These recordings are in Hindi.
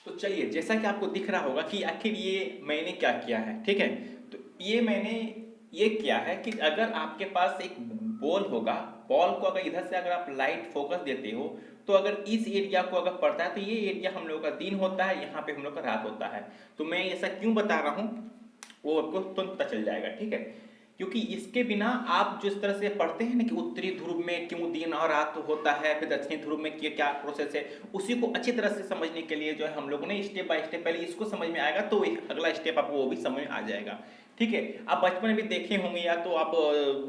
तो चलिए, जैसा कि आपको दिख रहा होगा कि आखिर ये मैंने क्या किया है, ठीक है। तो ये मैंने ये किया है कि अगर आपके पास एक बॉल होगा, बॉल को अगर इधर से अगर आप लाइट फोकस देते हो, तो अगर इस एरिया को अगर पड़ता है तो ये एरिया हम लोग का दिन होता है, यहाँ पे हम लोग का रात होता है। तो मैं ऐसा क्यों बता रहा हूँ वो आपको तुरंत पता चल जाएगा, ठीक है। क्योंकि इसके बिना आप जिस तरह से पढ़ते हैं ना कि उत्तरी ध्रुव में क्यों दिन और रात होता है, फिर दक्षिणी ध्रुव में क्या प्रोसेस है, उसी को अच्छी तरह से समझने के लिए जो है हम लोगों ने स्टेप बाय स्टेप, पहले इसको समझ में आएगा तो एक अगला स्टेप आपको वो भी समझ में आ जाएगा, ठीक है। आप बचपन में भी देखे होंगे, या तो आप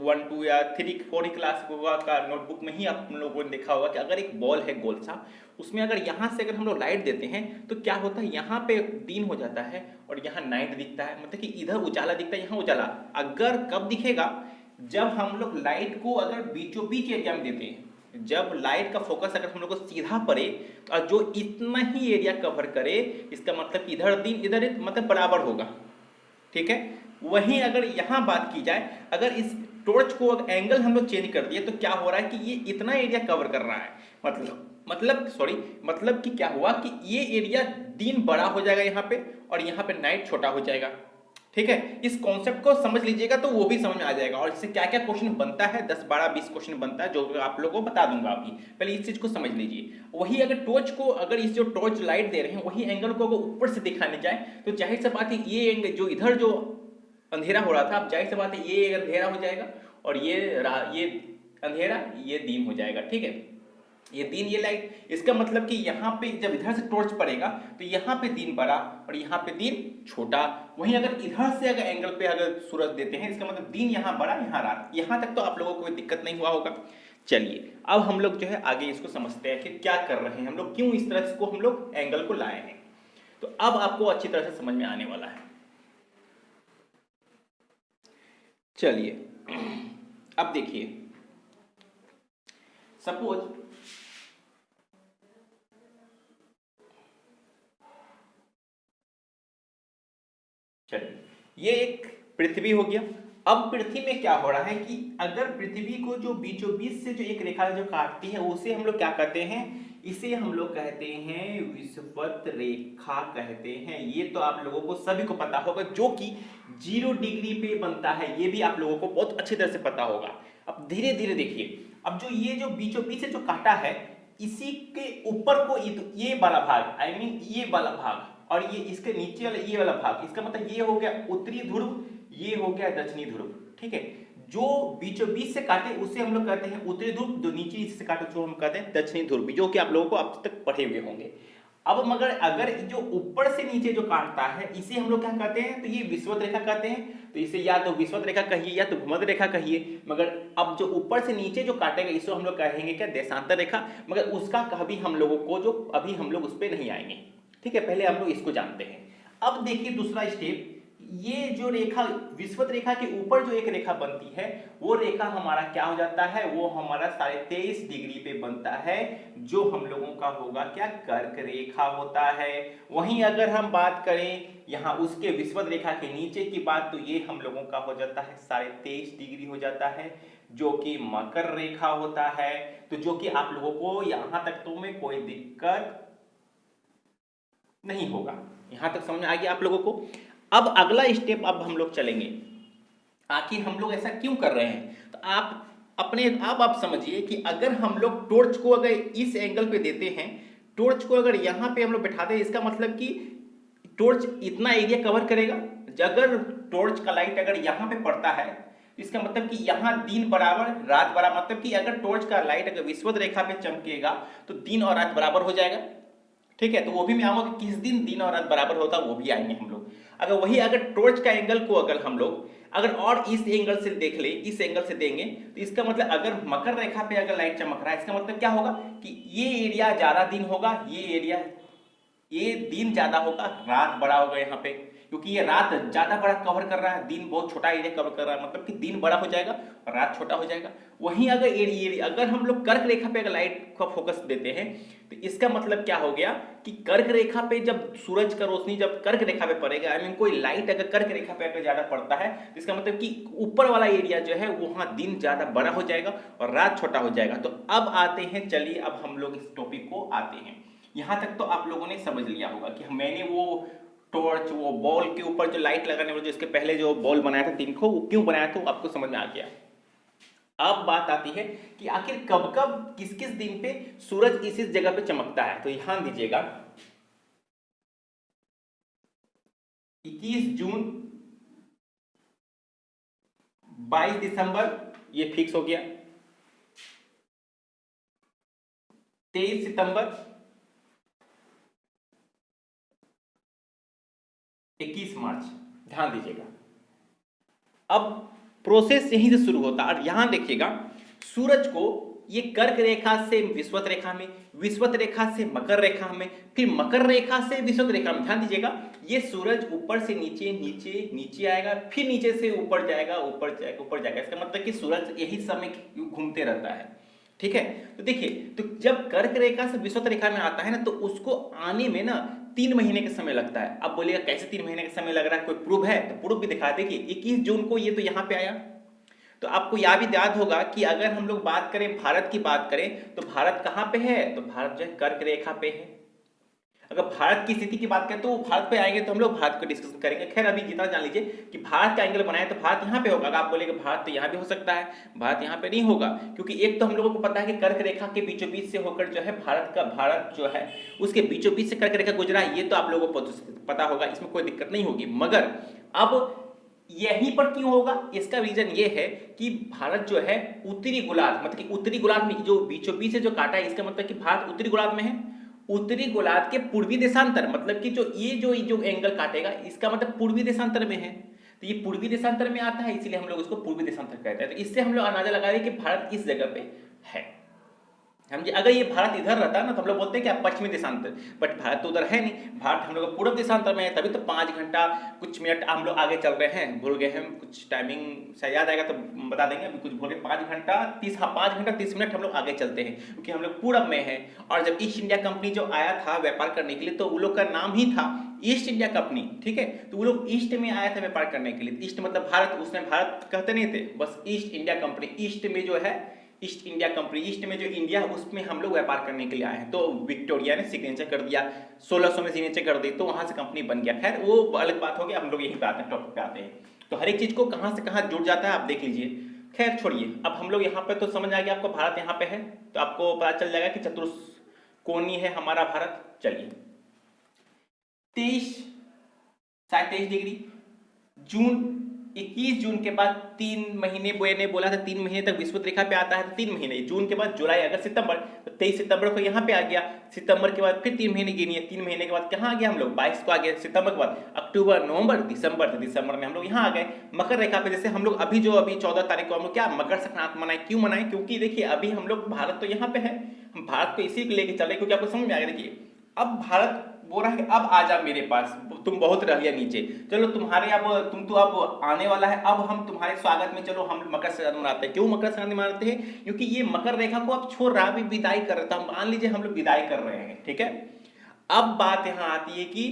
1 2 या 3 4 क्लास का नोटबुक में ही आप लोगों ने देखा होगा कि अगर एक बॉल है गोल सा, उसमें अगर यहाँ से अगर हम लोग लाइट देते हैं तो क्या होता है, यहाँ पे दिन हो जाता है और यहाँ नाइट दिखता है, मतलब कि इधर उजाला दिखता है, यहाँ उजाला। अगर कब दिखेगा, जब हम लोग लाइट को अगर बीचों बीच एरिया में देते हैं, जब लाइट का फोकस अगर हम लोग को सीधा पड़े और जो इतना ही एरिया कवर करे, इसका मतलब कि इधर दिन इधर मतलब बराबर होगा, ठीक है। वहीं अगर यहाँ बात की जाए, अगर इस टॉर्च को अगर एंगल हम लोग चेंज कर दिए तो क्या हो रहा है कि ये इतना एरिया कवर कर रहा है, मतलब कि क्या हुआ कि ये एरिया दिन बड़ा हो जाएगा यहाँ पे और यहाँ पे नाइट छोटा हो जाएगा, ठीक है। इस कॉन्सेप्ट को समझ लीजिएगा तो वो भी समझ में आ जाएगा। और इससे क्या क्या क्वेश्चन बनता है, 10 12 20 क्वेश्चन बनता है, जो आप लोगों को बता दूंगा अभी। पहले इस चीज को समझ लीजिए। वही अगर टॉर्च को, अगर इस जो टॉर्च लाइट दे रहे हैं वही एंगल को अगर ऊपर से दिखाने जाए तो जाहिर सी बात है ये एंगल जो इधर जो अंधेरा हो रहा था, अब जाहिर सी बात है ये अंधेरा हो जाएगा और ये अंधेरा, ये दिन हो जाएगा, ठीक है। ये दिन, ये लाइट, इसका मतलब कि यहाँ पे जब इधर से टॉर्च पड़ेगा तो यहाँ पे दिन बड़ा और यहाँ पे दिन छोटा। वहीं अगर इधर से अगर एंगल पे अगर सूरज देते हैं, इसका मतलब दिन यहाँ बड़ा यहाँ रात। यहाँ तक तो आप लोगों को कोई दिक्कत नहीं हुआ होगा। चलिए अब हम लोग जो है आगे इसको समझते हैं कि क्या कर रहे हैं हम लोग, क्यों इस तरह को हम लोग एंगल को लाए हैं। तो अब आपको अच्छी तरह से समझ में आने वाला है। चलिए अब देखिए, सपोज चलिए ये एक पृथ्वी हो गया। अब पृथ्वी में क्या हो रहा है कि अगर पृथ्वी को जो बीचों बीच से जो एक रेखा जो काटती है उसे हम लोग क्या कहते हैं, इसे हम लोग कहते हैं विषुवत रेखा कहते हैं। ये तो आप लोगों को सभी को पता होगा, जो कि 0 डिग्री पे बनता है, ये भी आप लोगों को बहुत अच्छी तरह से पता होगा। अब धीरे धीरे देखिए, अब जो ये जो बीचों बीच से जो काटा है, इसी के ऊपर को ये वाला भाग, आई मीन ये वाला भाग, और ये इसके नीचे वाला ये वाला भाग, इसका मतलब ये हो गया उत्तरी ध्रुव, ये हो गया दक्षिणी ध्रुव, ठीक है। जो बीचों बीच से काटे उसे हम लोग कहते हैं उत्तरी ध्रुव, जो नीचे से काटे उसको हम कहते हैं दक्षिणी ध्रुव, जो कि आप लोगों को अब तक पढ़े हुए होंगे। अब मगर अगर जो ऊपर से नीचे जो काटता है इसे हम लोग क्या कहते हैं, तो ये विषुवत रेखा कहते हैं। तो इसे या तो विषुवत रेखा कहिए या तो भूमध्य रेखा कहिए। मगर अब जो ऊपर से नीचे जो काटेगा इसको हम लोग कहेंगे क्या, देशांतर रेखा। मगर उसका कभी हम लोगों को जो अभी हम लोग उस पर नहीं आएंगे, ठीक है। पहले हम लोग इसको जानते हैं। अब देखिए दूसरा स्टेप, ये जो रेखा विषुवत रेखा के ऊपर जो एक रेखा बनती है वो रेखा हमारा क्या हो जाता है, वो हमारा 23.5 डिग्री पे बनता है, जो हम लोगों का होगा क्या, कर्क रेखा होता है। वहीं अगर हम बात करें यहाँ उसके विषुवत रेखा के नीचे की बात, तो ये हम लोगों का हो जाता है 23.5 डिग्री हो जाता है, जो कि मकर रेखा होता है। तो जो कि आप लोगों को यहाँ तक तो में कोई दिक्कत नहीं होगा। यहां तक समझ में आ गया आप लोगों को। अब अगला स्टेप अब हम लोग चलेंगे, आखिर हम लोग ऐसा क्यों कर रहे हैं। तो आप समझिए कि अगर हम लोग टॉर्च को अगर इस एंगल पे देते हैं, टॉर्च को अगर यहाँ पे हम लोग बैठाते हैं, इसका मतलब कि टॉर्च इतना एरिया कवर करेगा। अगर टॉर्च का लाइट अगर यहाँ पे पड़ता है, इसका मतलब कि यहाँ दिन बराबर रात बराबर, मतलब कि अगर टॉर्च का लाइट अगर विषुवत रेखा पे चमकेगा तो दिन और रात बराबर हो जाएगा, ठीक है। तो वो भी मैं आऊंगा कि किस दिन दिन और रात बराबर होता है, वो भी आएंगे हम लोग। अगर टॉर्च का एंगल को अगर हम लोग अगर और इस एंगल से देख ले, इस एंगल से देंगे, तो इसका मतलब अगर मकर रेखा पे अगर लाइट चमक रहा है, इसका मतलब क्या होगा कि ये एरिया ज्यादा दिन होगा, ये दिन ज्यादा होगा, रात बड़ा होगा यहाँ पे, क्योंकि ये रात ज्यादा बड़ा कवर कर रहा है, दिन बहुत छोटा एरिया कवर कर रहा है, मतलब कि दिन बड़ा हो जाएगा और रात छोटा हो जाएगा। वहीं अगर हम लोग कर्क रेखा पे अगर लाइट का फोकस देते हैं, तो इसका मतलब क्या हो गया कि कर्क रेखा पे जब सूरज का रोशनी जब कर्क रेखा पे पड़ेगा, आई मीन कोई लाइट अगर कर्क रेखा पे अगर ज्यादा पड़ता है, तो इसका मतलब कि ऊपर वाला एरिया जो है वहां दिन ज्यादा बड़ा हो जाएगा और रात छोटा हो जाएगा। तो अब आते हैं, चलिए अब हम लोग इस टॉपिक को आते हैं। यहाँ तक तो आप लोगों ने समझ लिया होगा कि मैंने वो टॉर्च, वो बॉल के ऊपर जो लाइट लगाने वाला, जो इसके पहले जो बॉल बनाया था दिन को, वो क्यों बनाया था वो आपको समझ में आ गया। अब बात आती है कि आखिर कब कब किस किस दिन पे सूरज इस जगह पे चमकता है। तो ध्यान दीजिएगा, 21 जून, 22 दिसंबर, ये फिक्स हो गया। 23 सितंबर, 21 मार्च। ध्यान दीजिएगा, अब प्रोसेस यहीं से शुरू होता है। और यहां देखिएगा, सूरज को ये कर्क रेखा से विषुवत रेखा में, विषुवत रेखा से मकर रेखा में, फिर मकर रेखा से विषुवत रेखा में। ध्यान दीजिएगा, ये सूरज ऊपर से नीचे, नीचे नीचे आएगा, फिर नीचे से ऊपर जाएगा, ऊपर जाएगा, ऊपर जाएगा। इसका मतलब कि सूरज यही समय घूमते रहता है। ठीक है, तो देखिए, तो जब कर्क रेखा से विषुवत रेखा में आता है ना, तो उसको आने में ना 3 महीने का समय लगता है। अब बोलिएगा कैसे 3 महीने का समय लग रहा है, कोई प्रूफ है? तो प्रूफ भी दिखा। देखिए 21 जून को ये तो यहाँ पे आया, तो आपको यह भी याद होगा कि अगर हम लोग बात करें, भारत की बात करें, तो भारत कहां पे है? तो भारत जो है कर्क रेखा पे है। अगर भारत की स्थिति की बात करें तो भारत पे आएंगे तो हम लोग भारत को डिस्कस करेंगे। खैर अभी जितना जान लीजिए कि भारत का एंगल बनाए तो भारत यहाँ पे होगा। अगर आप बोलेंगे भारत तो यहाँ भी हो सकता है, भारत यहाँ पे नहीं होगा, क्योंकि एक तो हम लोगों को पता है कि कर्क रेखा के बीचों बीच से होकर जो है भारत जो है उसके बीचों बीच से कर्क रेखा गुजरा है, ये तो आप लोगों को पता होगा, इसमें कोई दिक्कत नहीं होगी। मगर अब यहीं पर क्यों होगा, इसका रीजन ये है कि भारत जो है उत्तरी गोलार्ध, मतलब कि उत्तरी गोलार्ध में जो बीचों बीच से जो काटा है, इसका मतलब कि भारत उत्तरी गोलार्ध में है। उत्तरी गोलार्ध के पूर्वी देशांतर, मतलब कि जो ये जो एंगल काटेगा, इसका मतलब पूर्वी देशांतर में है। तो ये पूर्वी देशांतर में आता है, इसीलिए हम लोग उसको पूर्वी देशांतर कहते हैं। तो इससे हम लोग अंदाजा लगा रहे हैं कि भारत इस जगह पे है। समझे, अगर ये भारत इधर रहता ना तो हम लोग बोलते हैं कि आप पश्चिमी देशांतर, बट भारत तो उधर है नहीं, भारत हम लोग पूर्व देशांतर में है। तभी तो 5 घंटा कुछ मिनट हम लोग आगे चल रहे हैं। भूल गए हैं कुछ टाइमिंग, शायद याद आएगा तो बता देंगे, अभी कुछ भूल गए। 5 घंटा 30 मिनट हम लोग आगे चलते हैं, क्योंकि हम लोग पूरब में है। और जब ईस्ट इंडिया कंपनी जो आया था व्यापार करने के लिए, तो वो लोग का नाम ही था ईस्ट इंडिया कंपनी। ठीक है, तो वो लोग ईस्ट में आया था व्यापार करने के लिए। ईस्ट मतलब भारत, उसमें भारत कहते नहीं थे, बस ईस्ट इंडिया कंपनी। ईस्ट में जो है ईस्ट इंडिया कंपनी, ईस्ट में जो इंडिया है उसमें हम लोग व्यापार करने के लिए आए हैं। तो विक्टोरिया ने सिग्नेचर कर दिया, 1600 में सिग्नेचर कर दी, तो वहां से कंपनी बन गया। खैर वो अलग बात हो गया, हम लोग यही पे आते हैं, टॉपिक पे आते हैं। तो हर एक चीज को कहां से कहां जुड़ जाता है आप देख लीजिए। खैर छोड़िए, अब हम लोग यहाँ पे तो समझ आ गया आपको, भारत यहाँ पे है, तो आपको पता चल जाएगा कि चतुष्कोणीय है हमारा भारत। चलिए 23 डिग्री जून, 21 जून के बाद 3 महीने, मैंने बोला था 3 महीने तक विषुवत रेखा पे आता है, तो 3 महीने, जून के बाद जुलाई, अगस्त, सितंबर, तो 23 सितंबर को यहाँ पे आ गया। सितंबर के बाद फिर 3 महीने गिनिए, 3 महीने के बाद कहाँ आ गया हम लोग? 22 को आ गया। सितंबर के बाद अक्टूबर, नवंबर, दिसंबर, तो दिसंबर में हम लोग यहाँ आ गए मकर रेखा पे। जैसे हम लोग अभी 14 तारीख को हम लोग क्या मकर संक्रांति मनाए, क्यों मनाए? क्योंकि देखिए अभी हम लोग, भारत तो यहाँ पे है, हम भारत को इसी को लेके चल रहे, क्योंकि आपको समझ में आ गया। देखिए अब भारत बोल रहा है कि अब आ जा मेरे पास, तुम बहुत रह लिया नीचे, चलो तुम्हारे अब तुम तो अब आने वाला है, अब हम तुम्हारे स्वागत में चलो हम मकर संक्रांति मनाते हैं। क्यों मकर संक्रांति मनाते हैं? क्योंकि ये मकर रेखा को अब छोड़ रहा है, अभी विदाई कर रहा था। मान लीजिए हम लोग विदाई कर रहे हैं, ठीक है। अब बात यहां आती है कि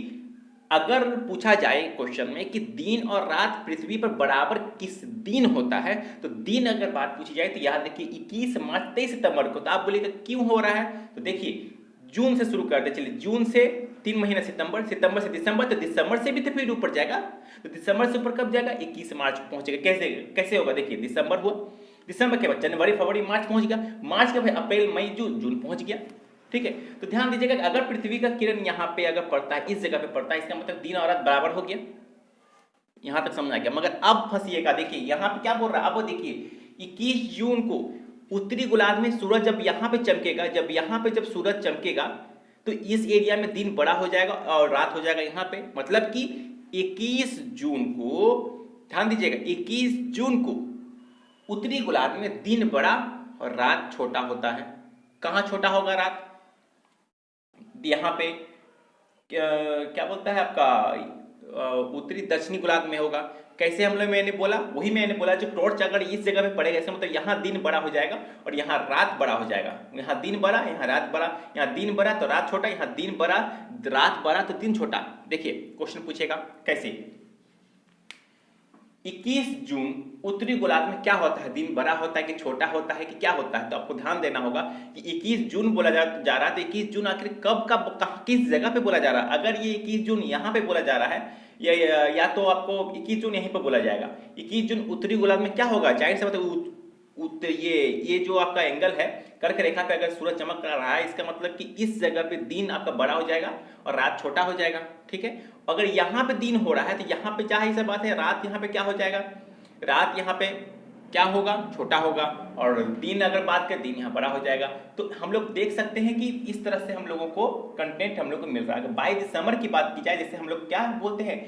अगर पूछा जाए क्वेश्चन में कि दिन और रात पृथ्वी पर बराबर किस दिन होता है, तो दिन अगर बात पूछी जाए तो याद रखिए 21 मार्च 23 सितंबर को। तो आप बोलिएगा क्यों हो रहा है? तो देखिए जून से शुरू करते, चलिए जून से 3 महीना सितंबर, सितंबर से दिसंबर, तो दिसंबर से भी तो फिर ऊपर जाएगा, तो दिसंबर से ऊपर कब जाएगा? 21 मार्च पहुंचेगा। कैसे कैसे होगा? देखिए दिसंबर हुआ, दिसंबर के बाद जनवरी, फरवरी, मार्च पहुंच गया, मार्च के बाद अप्रैल, मई, जून, जून पहुंच गया। ठीक है, तो ध्यान दीजिएगा कि अगर पृथ्वी का किरण यहाँ पे अगर पड़ता है, इस जगह पे पड़ता है, इसका मतलब दिन और रात बराबर हो गया। यहां तक समझ आ गया। मगर अब फंसिएगा, देखिए यहाँ पे क्या बोल रहा है, अब देखिए 21 जून को उत्तरी गोलार्ध में सूरज जब यहाँ पे चमकेगा, जब सूरज चमकेगा तो इस एरिया में दिन बड़ा हो जाएगा और रात हो जाएगा यहाँ पे। मतलब कि 21 जून को, ध्यान दीजिएगा, 21 जून को उत्तरी गोलार्ध में दिन बड़ा और रात छोटा होता है। कहाँ छोटा होगा रात? यहाँ पे क्या बोलता है आपका, उत्तरी दक्षिणी गोलार्ध में होगा। कैसे हम लोग, मैंने बोला वही, मैंने बोला जो टॉर्च अगर इस जगह पे पड़ेगा, इसका मतलब यहाँ दिन बड़ा हो जाएगा और यहाँ रात बड़ा हो जाएगा। यहाँ दिन बड़ा, यहाँ रात बड़ा, यहाँ दिन बड़ा तो रात छोटा, यहाँ दिन बड़ा रात बड़ा तो दिन छोटा। देखिए क्वेश्चन पूछेगा कैसे, 21 जून उत्तरी गोलार्ध में क्या होता है, दिन बड़ा होता है कि छोटा होता है कि क्या होता है? तो आपको ध्यान देना होगा कि 21 जून बोला जा रहा है, तो 21 जून आखिर कब किस जगह पे बोला जा रहा है? अगर ये 21 जून यहाँ पे बोला जा रहा है या तो आपको 21 जून यहीं पर बोला जाएगा। 21 जून उत्तरी गोलार्ध में क्या होगा? जाहिर सी बात है ये जो आपका एंगल है कर्क रेखा पे अगर सूरज चमक रहा है, इसका मतलब कि इस जगह पे दिन आपका बड़ा हो जाएगा और रात छोटा हो जाएगा। ठीक है, अगर यहाँ पे दिन हो रहा है तो यहाँ पे जाहिर सी बात है रात यहाँ पे क्या हो जाएगा? रात यहाँ पे क्या होगा? छोटा होगा। और दिन अगर बात करें, दिन यहाँ बड़ा हो जाएगा। तो हम लोग देख सकते हैं कि इस तरह से हम लोगों को कंटेंट हम लोग को मिल रहा है। 22 दिसंबर की बात की जाए, जैसे हम लोग क्या बोलते हैं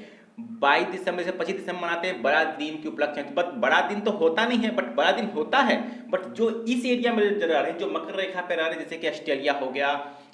22 दिसंबर से 25 दिसंबर मनाते हैं बड़ा दिन के उपलक्ष्य में। बट बड़ा दिन तो होता नहीं है, बट बड़ा दिन होता है। बट जो इस एरिया में रह रहे हैं, जो मकर रेखा पे रह रहे हैं, जैसे कि ऑस्ट्रेलिया हो गया,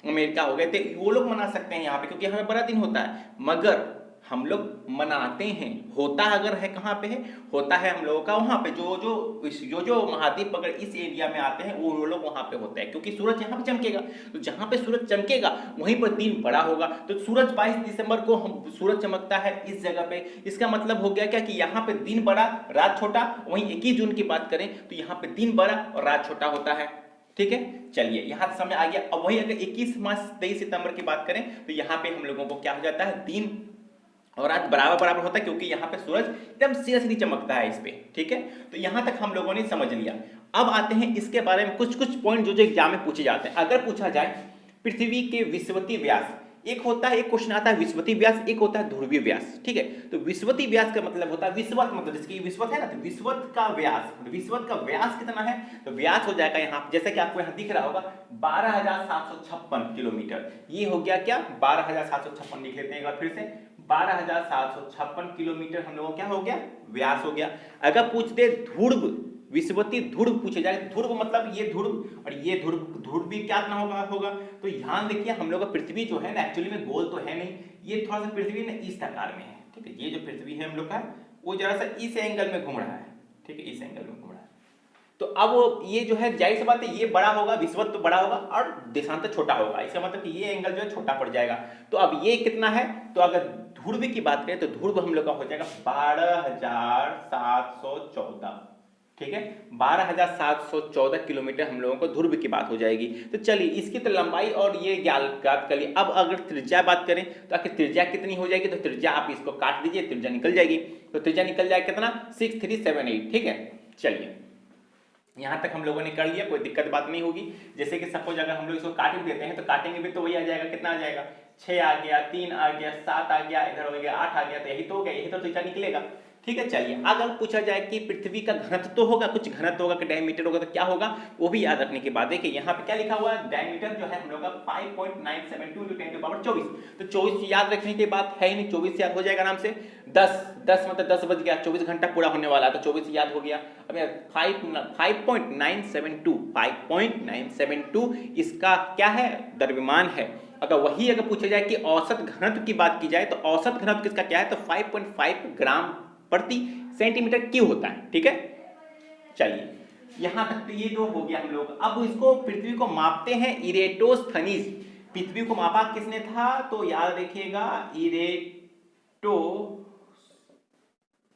अमेरिका हो गए, तो वो लोग मना सकते हैं यहाँ पे, क्योंकि यहाँ पे बड़ा दिन होता है। मगर हम लोग मनाते हैं, होता अगर है कहाँ पे है? होता है हम लोगों का वहाँ पे जो महाद्वीप अगर इस एरिया में आते हैं वो लोग वहाँ पे होते हैं, क्योंकि सूरज यहाँ पे चमकेगा। तो जहाँ पे सूरज चमकेगा वहीं पर दिन बड़ा होगा। तो सूरज 22 दिसंबर को हम सूरज चमकता है इस जगह पे, इसका मतलब हो गया क्या कि यहाँ पे दिन बड़ा रात छोटा। वहीं 21 जून की बात करें तो यहाँ पे दिन बड़ा और रात छोटा होता है। ठीक है, चलिए यहाँ समझ आ गया। अब वही अगर 21 मार्च 23 सितंबर की बात करें तो यहाँ पे हम लोगों को क्या हो जाता है? दिन और रात बराबर बराबर होता है, क्योंकि यहाँ पे सूरज एकदम सीधा सीधी चमकता है इस पे। ठीक है, तो यहाँ तक हम लोगों ने समझ लिया। अब आते हैं इसके बारे में कुछ पॉइंट जो एग्जाम में पूछे जाते हैं। अगर पूछा जाए पृथ्वी के विषुवतीय व्यास, एक होता है, एक क्वेश्चन आता है विषुवतीय व्यास, एक होता है ध्रुवीय व्यास। ठीक है, तो विषुवतीय व्यास का मतलब होता है विषुवत, मतलब जिसकी विषुवत है ना, तो विषुवत का व्यास, विषुवत का व्यास कितना है? तो व्यास हो जाएगा यहाँ, जैसे कि आपको यहाँ दिख रहा होगा 12,756 किलोमीटर। ये हो गया क्या? 12,756 लिख लेते हैं एक बार फिर से। 12,756 किलोमीटर हम लोगों क्या हो गया? व्यास हो गया। अगर पूछ दे ध्रुव, विषुवतीय ध्रुव पूछे जाए, ध्रुव मतलब ये ध्रुव और ये ध्रुव भी क्या ना होगा। तो ध्यान देखिए, हम लोग का पृथ्वी जो है ना एक्चुअली में गोल तो है नहीं, ये थोड़ा सा पृथ्वी ना इस आकार में है। ठीक है, ये जो पृथ्वी है हम लोग का वो जरा सा इस एंगल में घूम रहा है। ठीक है, इस एंगल में घूम रहा है। तो अब ये जो है जाहिर सी बात है ये बड़ा होगा, विषुवत तो बड़ा होगा और देशांतर छोटा होगा। इसका मतलब कि ये एंगल जो है छोटा पड़ जाएगा। तो अब ये कितना है? तो अगर ध्रुव की बात करें तो ध्रुव हम लोग का हो जाएगा 12,714। ठीक है, 12,714 किलोमीटर हम लोगों को ध्रुव की बात हो जाएगी। तो चलिए इसकी तो लंबाई और ये ज्ञात कर लिए। अब अगर त्रिज्या बात करें तो आखिर त्रिज्या कितनी हो जाएगी? तो त्रिज्या आप इसको काट दीजिए, त्रिज्या निकल जाएगी। तो त्रिज्या निकल जाएगा कितना? 6378। ठीक है, चलिए यहाँ तक हम लोगों ने कर लिया, कोई दिक्कत बात नहीं होगी। जैसे कि सपोज अगर हम लोग इसको काट भी देते हैं तो काटेंगे भी तो वही आ जाएगा, कितना आ जाएगा? 6 आ गया, 3 आ गया, 7 आ गया, इधर हो गया 8 आ गया, तो यही तो हो गया, यही तो त्रिज्या निकलेगा। ठीक है, चलिए अगर पूछा जाए कि पृथ्वी का घनत्व तो होगा, कुछ घनत्व होगा कि डायमीटर होगा, तो क्या होगा वो भी याद रखने की बात है कि यहाँ पे क्या लिखा हुआ है? डायमीटर जो है हम लोग का 5.972 × 10⁻²৪। तो 24 याद रखने की बात है ही नहीं, 24 याद हो जाएगा आराम से। 10 मतलब 10 बज गया, 24 घंटा पूरा होने वाला है, तो 24 याद हो गया। अब 5.972 इसका क्या है? द्रव्यमान है। अगर वही अगर पूछा जाए कि औसत घनत्व की बात की जाए तो औसत घनत्व किसका क्या है? तो 5.5 ग्राम प्रति सेंटीमीटर क्यूब होता है। ठीक है, चलिए यहां तक तो ये दो हो गया हम लोग। अब इसको पृथ्वी को मापते हैं इरेटोस्थनीज। पृथ्वी को मापा किसने था? तो याद रखिएगा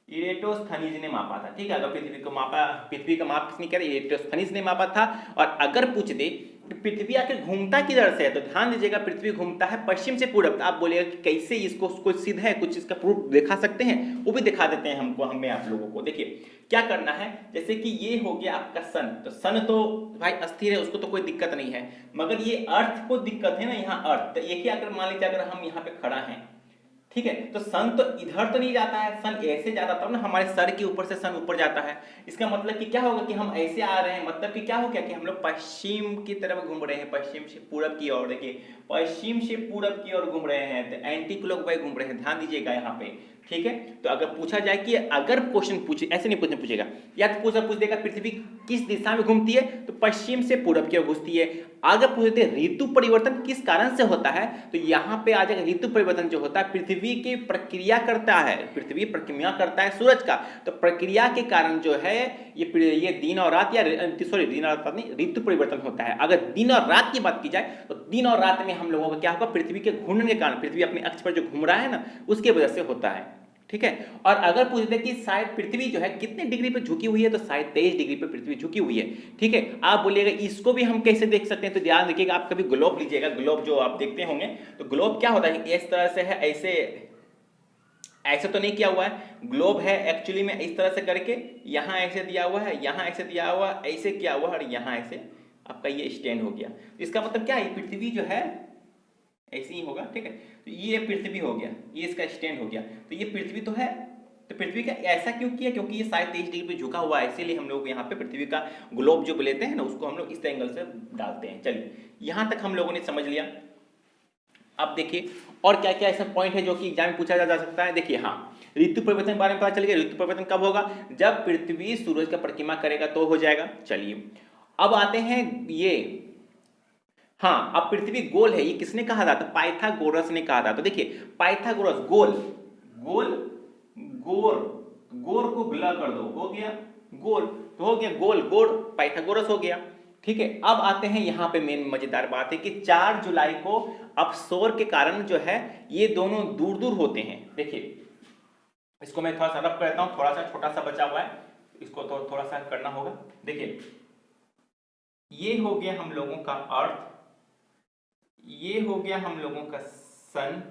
इरेटोस्थनीज ने मापा था। ठीक है, अगर पृथ्वी का माप किसने किया? इरेटोस्थनीज ने मापा था। और अगर पूछ दे पृथ्वी आखिर घूमता किधर से है, तो ध्यान दीजिएगा पृथ्वी घूमता है पश्चिम से पूरब। आप बोलिएगा कि कैसे, इसको कुछ सिद्ध है, कुछ इसका प्रूफ दिखा सकते हैं? वो भी दिखा देते हैं हमें आप लोगों को। देखिए क्या करना है, जैसे कि ये हो गया आपका सन, तो सन तो भाई अस्थिर है, उसको तो कोई दिक्कत नहीं है, मगर ये अर्थ को दिक्कत है ना, यहाँ अर्थ। तो ये क्या, अगर मान लीजिए अगर हम यहाँ पे खड़ा हैं, ठीक है, तो सन तो इधर तो नहीं जाता है, सन ऐसे जाता तब ना, हमारे सर के ऊपर से सन ऊपर जाता है। इसका मतलब कि क्या होगा कि हम ऐसे आ रहे हैं, मतलब कि क्या हो गया कि हम लोग पश्चिम की तरफ घूम रहे हैं, पश्चिम से पूरब की ओर। देखिए पश्चिम से पूरब की ओर घूम रहे हैं, तो एंटी क्लॉकवाइज घूम रहे हैं, ध्यान दीजिएगा यहाँ पे। ठीक है, तो अगर पूछा जाए कि अगर क्वेश्चन पूछे, ऐसे नहीं पूछेगा, या तो पूछ देगा पृथ्वी किस दिशा में घूमती है, तो पश्चिम से पूरब की ओर घूमती है। अगर पूछते हैं ऋतु परिवर्तन किस कारण से होता है, तो यहाँ पे आ जाएगा ऋतु परिवर्तन जो होता है पृथ्वी की प्रक्रिया करता है, पृथ्वी प्रक्रिया करता है सूरज का, तो प्रक्रिया के कारण जो है ये दिन और रात, या सॉरी दिन और रात नहीं, ऋतु परिवर्तन होता है। अगर दिन और रात की बात की जाए तो दिन और रात में हम लोगों को क्या होगा, पृथ्वी के घूमने के कारण, पृथ्वी अपने अक्ष पर जो घूम रहा है ना, उसके वजह से होता है। ठीक है। और अगर पूछते कि शायद पृथ्वी जो है कितने डिग्री पे झुकी हुई है, तो शायद 23 डिग्री पे पृथ्वी झुकी हुई है, ठीक है। आप बोलिएगा इसको भी हम कैसे देख सकते हैं, तो ध्यान रखिएगा, आप कभी ग्लोब लीजिएगा, ग्लोब जो आप देखते होंगे, तो ग्लोब क्या होता है, इस तरह से है, ऐसे ऐसे तो नहीं किया हुआ है, ग्लोब है एक्चुअली में इस तरह से करके, यहाँ ऐसे दिया हुआ है, यहाँ ऐसे दिया हुआ, ऐसे किया हुआ है, और यहाँ ऐसे आपका ये स्टैंड हो गया। इसका मतलब क्या है, पृथ्वी जो है ऐसे ही होगा, ठीक है। तो ये पृथ्वी हो गया, ये इसका स्टैंड हो गया, तो ये पृथ्वी तो है। तो पृथ्वी का ऐसा क्यों किया, क्योंकि ये शायद 23 डिग्री पे झुका हुआ है, इसीलिए हम लोग यहाँ पे पृथ्वी का ग्लोब जो लेते हैं ना, उसको हम लोग इस एंगल से डालते हैं। चलिए, यहाँ तक हम लोगों ने समझ लिया। अब देखिए और क्या क्या ऐसा पॉइंट है जो कि एग्जाम में पूछा जा सकता है। देखिए, हाँ, ऋतु परिवर्तन के बारे में पता चल गया। ऋतु परिवर्तन कब होगा, जब पृथ्वी सूरज का परिक्रमा करेगा तो हो जाएगा। चलिए, अब आते हैं ये, हाँ, अब पृथ्वी गोल है, ये किसने कहा था, तो पाइथागोरस ने कहा था। तो देखिए, पाइथागोरस गोल, गोल, गोर, गोर को गुला कर दो, हो गया गोल, तो हो गया गोल, गोल पाइथागोरस हो गया, ठीक है। अब आते हैं यहाँ पे मेन मजेदार बात है कि 4 जुलाई को अपसोर के कारण जो है ये दोनों दूर दूर होते हैं। देखिए, इसको मैं थोड़ा सा रफ करता हूं, थोड़ा सा छोटा सा बचा हुआ है, इसको तो थोड़ा सा करना होगा। देखिए, ये हो गया हम लोगों का अर्थ, ये हो गया हम लोगों का सन,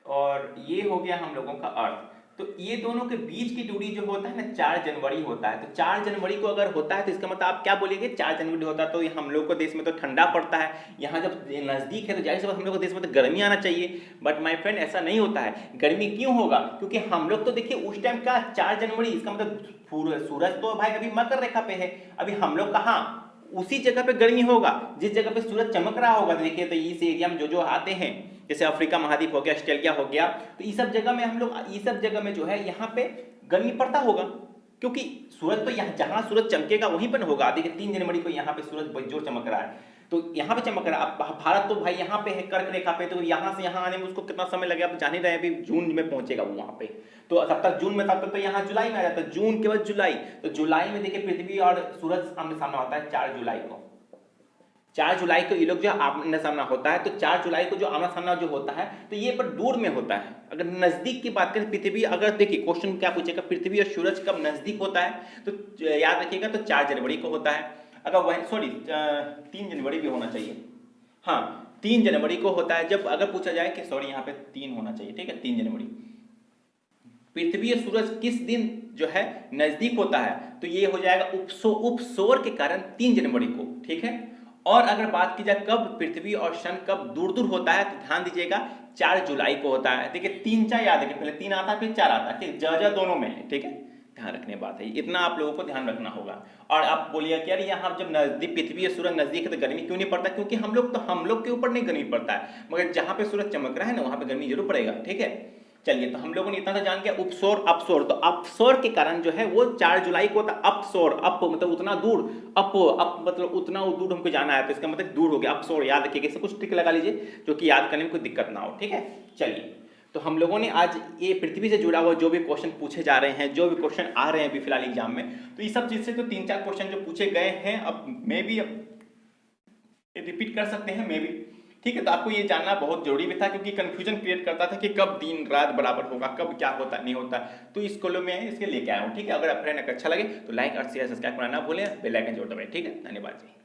और ये हो गया हम लोगों का अर्थ। तो ये दोनों के बीच की दूरी जो होता है ना, 4 जनवरी होता है। तो 4 जनवरी को अगर होता है तो इसका मतलब आप क्या बोलेंगे, 4 जनवरी होता है तो हम लोग को देश में तो ठंडा पड़ता है, यहाँ जब नजदीक है तो जाहिर सी बात हम लोग को देश में तो गर्मी आना चाहिए। बट माय फ्रेंड, ऐसा नहीं होता है। गर्मी क्यों होगा, क्योंकि हम लोग तो देखिए उस टाइम का 4 जनवरी, इसका मतलब सूरज तो भाई अभी मकर रेखा पे है, अभी हम लोग कहाँ उसी जगह पे गर्मी होगा जिस जगह पे सूरज चमक रहा होगा। तो देखिए, तो इस एरिया में जो आते हैं, जैसे अफ्रीका महाद्वीप हो गया, ऑस्ट्रेलिया हो गया, तो इस सब जगह में हम लोग, इस सब जगह में जो है यहाँ पे गर्मी पड़ता होगा, क्योंकि सूरज तो यहाँ जहां सूरज चमकेगा वहीं पर होगा। देखिए, 3 जनवरी को यहाँ पे सूरज बेजोर चमक रहा है, तो यहाँ पे चमक रहा है। भारत तो भाई यहाँ पे है, कर्क रेखा पे, तो यहाँ से यहाँ आने में उसको कितना समय लगेगा आप जान ही रहे हैं। अभी जून में पहुंचेगा वो वहां पे, तो तब तक जून में, तब तक तो यहाँ जुलाई में आ जाता है, जून के बाद जुलाई। तो जुलाई में देखिए पृथ्वी और सूरज आमने सामने होता है 4 जुलाई को। 4 जुलाई को ये लोग जो आमना सामना होता है, तो 4 जुलाई को जो आमना सामना जो होता है, तो ये पर दूर में होता है। अगर नजदीक की बात करें, पृथ्वी, अगर देखिए क्वेश्चन क्या पूछेगा, पृथ्वी और सूरज कब नजदीक होता है, तो याद रखिएगा, तो 4 जनवरी को होता है। अगर वही, सॉरी, 3 जनवरी भी होना चाहिए, हाँ 3 जनवरी को होता है। जब अगर पूछा जाए कि सॉरी यहाँ पे 3 होना चाहिए, ठीक है, 3 जनवरी पृथ्वी और सूरज किस दिन जो है नजदीक होता है, तो ये हो जाएगा उपसोर के कारण 3 जनवरी को, ठीक है। और अगर बात की जाए कब पृथ्वी और सन कब दूर दूर होता है, तो ध्यान दीजिएगा 4 जुलाई को होता है। देखिए 3 4 याद है, पहले 3 आता है फिर 4 आता है, फिर ज दोनों में है, ठीक है, ध्यान रखने बात है, इतना आप लोगों को ध्यान रखना होगा। और आप बोलिए कि यार यहाँ जब नजदीक पृथ्वी और सूरज नजदीक है तो गर्मी क्यों नहीं पड़ता, क्योंकि हम लोग के ऊपर नहीं गर्मी पड़ता है, मगर जहां पे सूरज चमक रहा है ना वहां पे गर्मी जरूर पड़ेगा, ठीक है। चलिए, तो हम लोगों ने इतना तो जान गया, उपसौर अपसौर। तो अपसौर के कारण जो है वो 4 जुलाई को होता है। अपसौर, अप मतलब उतना दूर, अप मतलब उतना दूर हमको जाना है, तो इसका मतलब दूर हो गया, अपसौर। याद रखिएगा, इससे कुछ ट्रिक लगा लीजिए जो कि याद करने में कोई दिक्कत ना हो, ठीक है। चलिए, तो हम लोगों ने आज ये पृथ्वी से जुड़ा हुआ जो भी क्वेश्चन पूछे जा रहे हैं, जो भी क्वेश्चन आ रहे हैं अभी फिलहाल एग्जाम में, तो ये सब चीज से तो 3-4 क्वेश्चन जो पूछे गए हैं, अब मे भी रिपीट कर सकते हैं, मे भी, ठीक है। तो आपको ये जानना बहुत जरूरी भी था, क्योंकि कंफ्यूजन क्रिएट करता था कि कब दिन रात बराबर होगा, कब क्या होता नहीं होता। तो इस कोलो में इसके लेके आया हूँ, ठीक है। अगर आप फ्रेंड अच्छा लगे तो लाइक और शेयर सब्सक्राइब करना ना भूलें, बेल आइकन जरूर दबाएं, ठीक है। धन्यवाद जी।